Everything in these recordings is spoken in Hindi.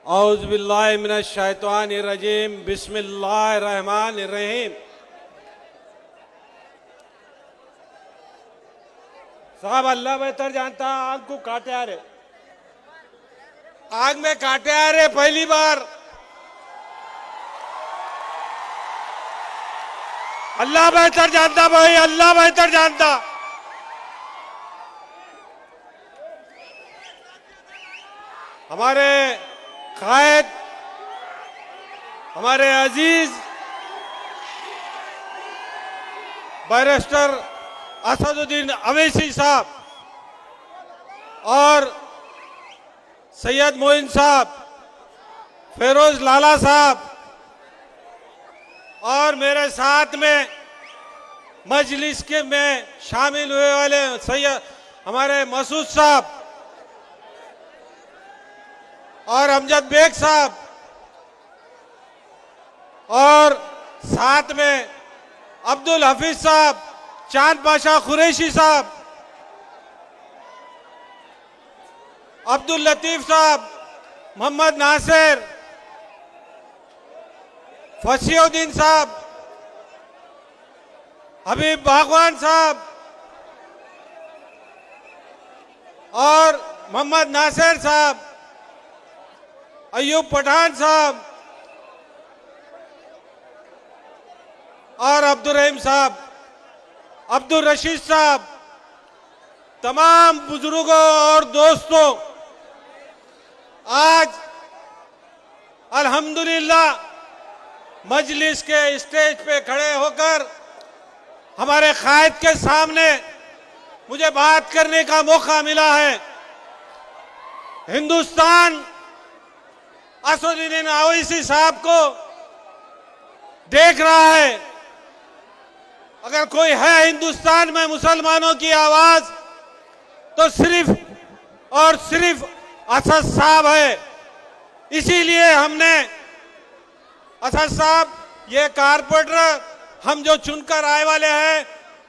औज़ुबिल्लाहि मिनश्शैतानिर्रजीम बिस्मिल्लाहिर्रहमानिर्रहीम। साहब अल्लाह बेहतर जानता, आग को काटे आ रहे, आग में काटे आ रहे। पहली बार अल्लाह बेहतर जानता भाई, अल्लाह बेहतर जानता। हमारे कायद, हमारे अजीज बैरिस्टर असदुद्दीन अवैसी साहब और सैयद मोइन साहब, फेरोज लाला साहब और मेरे साथ में मजलिस के में शामिल हुए वाले सैयद हमारे मसूद साहब और अमजद बेग साहब और साथ में अब्दुल हफीज साहब, चांद पाशा कुरैशी साहब, अब्दुल लतीफ साहब, मोहम्मद नासिर, फसीउद्दीन साहब, हबीब बागवान साहब और मोहम्मद नासिर साहब, अयूब पठान साहब और अब्दुल रहीम साहब, अब्दुल रशीद साहब, तमाम बुजुर्गों और दोस्तों, आज अल्हम्दुलिल्लाह मजलिस के स्टेज पे खड़े होकर हमारे कायद के सामने मुझे बात करने का मौका मिला है। हिंदुस्तान असदुद्दीन अवैसी साहब को देख रहा है। अगर कोई है हिंदुस्तान में मुसलमानों की आवाज तो सिर्फ और सिर्फ असद साहब है। इसीलिए हमने असद साहब, ये कारपोरेटर हम जो चुनकर आए वाले हैं,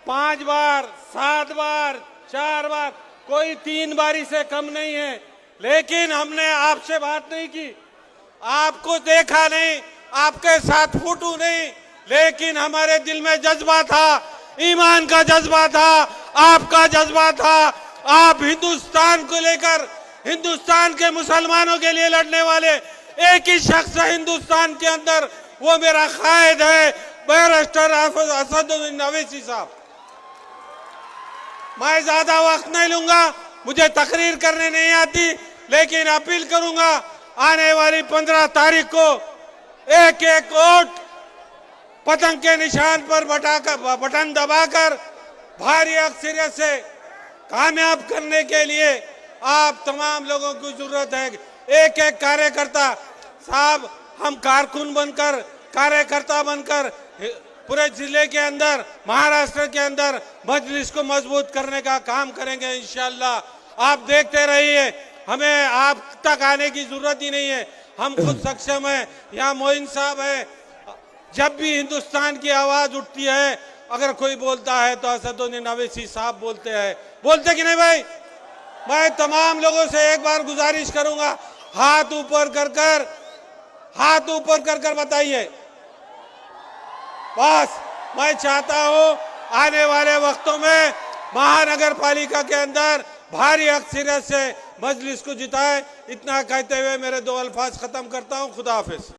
5 बार, 7 बार, 4 बार, कोई 3 बारी से कम नहीं है। लेकिन हमने आपसे बात नहीं की, आपको देखा नहीं, आपके साथ फोटो नहीं, लेकिन हमारे दिल में जज्बा था, ईमान का जज्बा था, आपका जज्बा था। आप हिंदुस्तान को लेकर, हिंदुस्तान के मुसलमानों के लिए लड़ने वाले एक ही शख्स है हिंदुस्तान के अंदर, वो मेरा कायद है, बैरिस्टर असदुद्दीन अवैसी साहब। मैं ज्यादा वक्त नहीं लूंगा, मुझे तकरीर करने नहीं आती, लेकिन अपील करूंगा आने वाली 15 तारीख को एक एक वोट पतंग के निशान पर बटन दबाकर भारी अक्सरियत से कामयाब करने के लिए आप तमाम लोगों की जरूरत है। एक एक कार्यकर्ता साहब, हम कारकुन बनकर, कार्यकर्ता बनकर पूरे जिले के अंदर, महाराष्ट्र के अंदर मजलिस को मजबूत करने का काम करेंगे इंशाअल्लाह। आप देखते रहिए, हमें आप तक आने की जरूरत ही नहीं है, हम खुद सक्षम है। यहाँ मोइन साहब है, जब भी हिंदुस्तान की आवाज उठती है, अगर कोई बोलता है तो असदुद्दीन अवैसी साहब बोलते हैं। बोलते कि नहीं भाई? मैं तमाम लोगों से एक बार गुजारिश करूंगा, हाथ ऊपर कर कर बताइए। बस मैं चाहता हूं आने वाले वक्तों में महानगर पालिका के अंदर भारी अक्सरियत से मजलिस को जिताए। इतना कहते हुए मेरे 2 अल्फाज खत्म करता हूं। खुदा हाफिज।